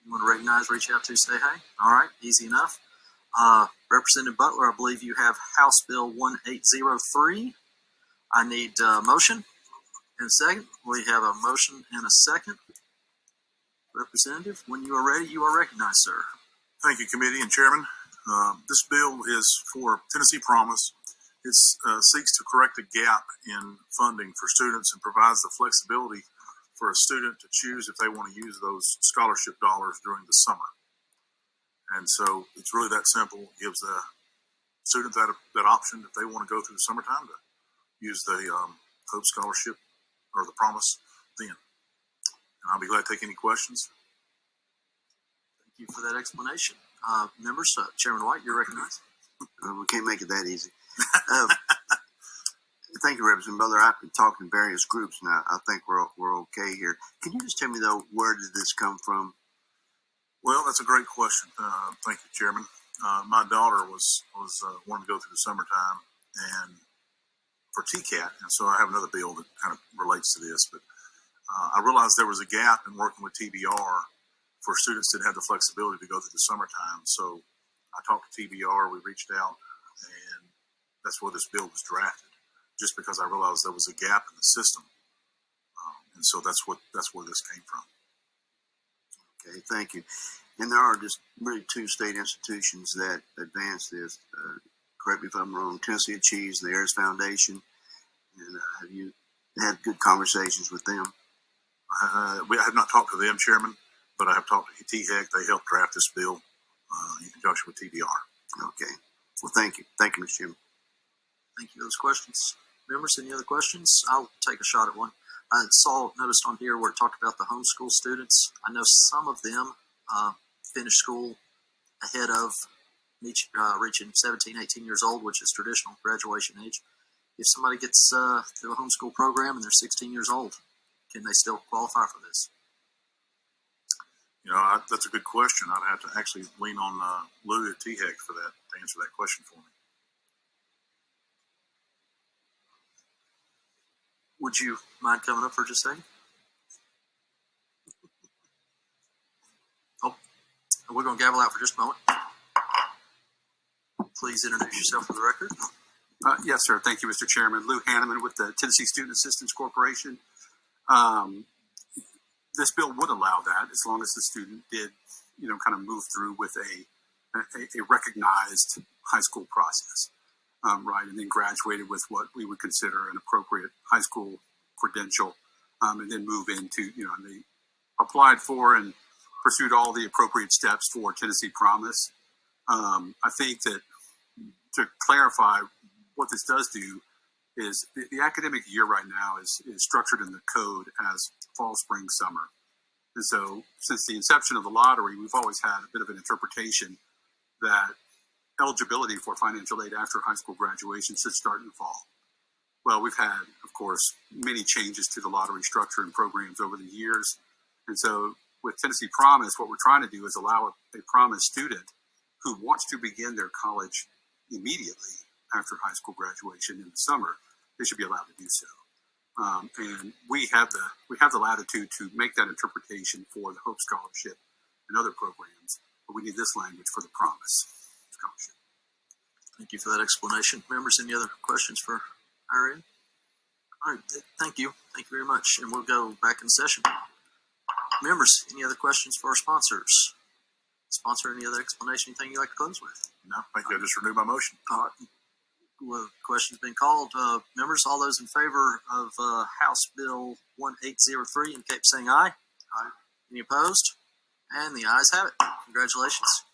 you want to recognize, reach out to, say hey. All right, easy enough. Representative Butler, I believe you have House Bill 1803. I need a motion and a second. We have a motion and a second. Representative, when you are ready, you are recognized, sir. Thank you, Committee and Chairman. This bill is for Tennessee Promise. It seeks to correct a gap in funding for students and provides the flexibility for a student to choose if they want to use those scholarship dollars during the summer. And so it's really that simple. It gives the student that option if they want to go through the summertime to use the Hope Scholarship or the Promise then. And I'll be glad to take any questions. Thank you for that explanation. Members, Chairman White, you're recognized. We can't make it that easy. Thank you, Representative Butler. I've been talking to various groups, and I think we're okay here. Can you just tell me, though, where did this come from? Well, that's a great question. Thank you, Chairman. My daughter was wanting to go through the summertime and for TCAT, and so I have another bill that kind of relates to this. But I realized there was a gap in working with TBR for students that had the flexibility to go through the summertime. So I talked to TBR, we reached out, and that's where this bill was drafted, just because I realized there was a gap in the system. And so that's where this came from. Okay, thank you. And there are just really two state institutions that advance this. Correct me if I'm wrong, Tennessee Achieves, the Ayers Foundation. And have you had good conversations with them? I have not talked to them, Chairman, but I have talked to THEC. They helped draft this bill in conjunction with TBR. Okay. Well, thank you. Thank you, Mr. Chairman. Thank you for those questions. Members, any other questions? I'll take a shot at one. I noticed on here where it talked about the homeschool students. I know some of them finish school ahead of reaching 17, 18 years old, which is traditional graduation age. If somebody gets through a homeschool program and they're 16 years old, can they still qualify for this? You know, that's a good question. I'd have to actually lean on Lou at THEC for that, to answer that question for me. Would you mind coming up for just a second? Oh, we're going to gavel out for just a moment. Please introduce yourself for the record. Yes, sir. Thank you, Mr. Chairman. Lou Hanneman with the Tennessee Student Assistance Corporation. This bill would allow that as long as the student did, kind of move through with a recognized high school process. Right, and then graduated with what we would consider an appropriate high school credential, and then move into, they applied for and pursued all the appropriate steps for Tennessee Promise. I think that to clarify what this does do is the academic year right now is structured in the code as fall, spring, summer. And so since the inception of the lottery, we've always had a bit of an interpretation that eligibility for financial aid after high school graduation should start in the fall. Well, we've had, of course, many changes to the lottery structure and programs over the years. And so with Tennessee Promise, what we're trying to do is allow a Promise student who wants to begin their college immediately after high school graduation in the summer, they should be allowed to do so. And we have the latitude to make that interpretation for the Hope Scholarship and other programs, but we need this language for the Promise Scholarship. Thank you for that explanation. Members, any other questions for Irene? All right, thank you. Thank you very much. And we'll go back in session. Members, any other questions for our sponsors? Sponsor, any other explanation, anything you'd like to close with? No, thank you. I just renewed my motion. All right. Well, question's been called. Members, all those in favor of House Bill 1803 indicate by saying aye. Aye. Any opposed? And the ayes have it. Congratulations.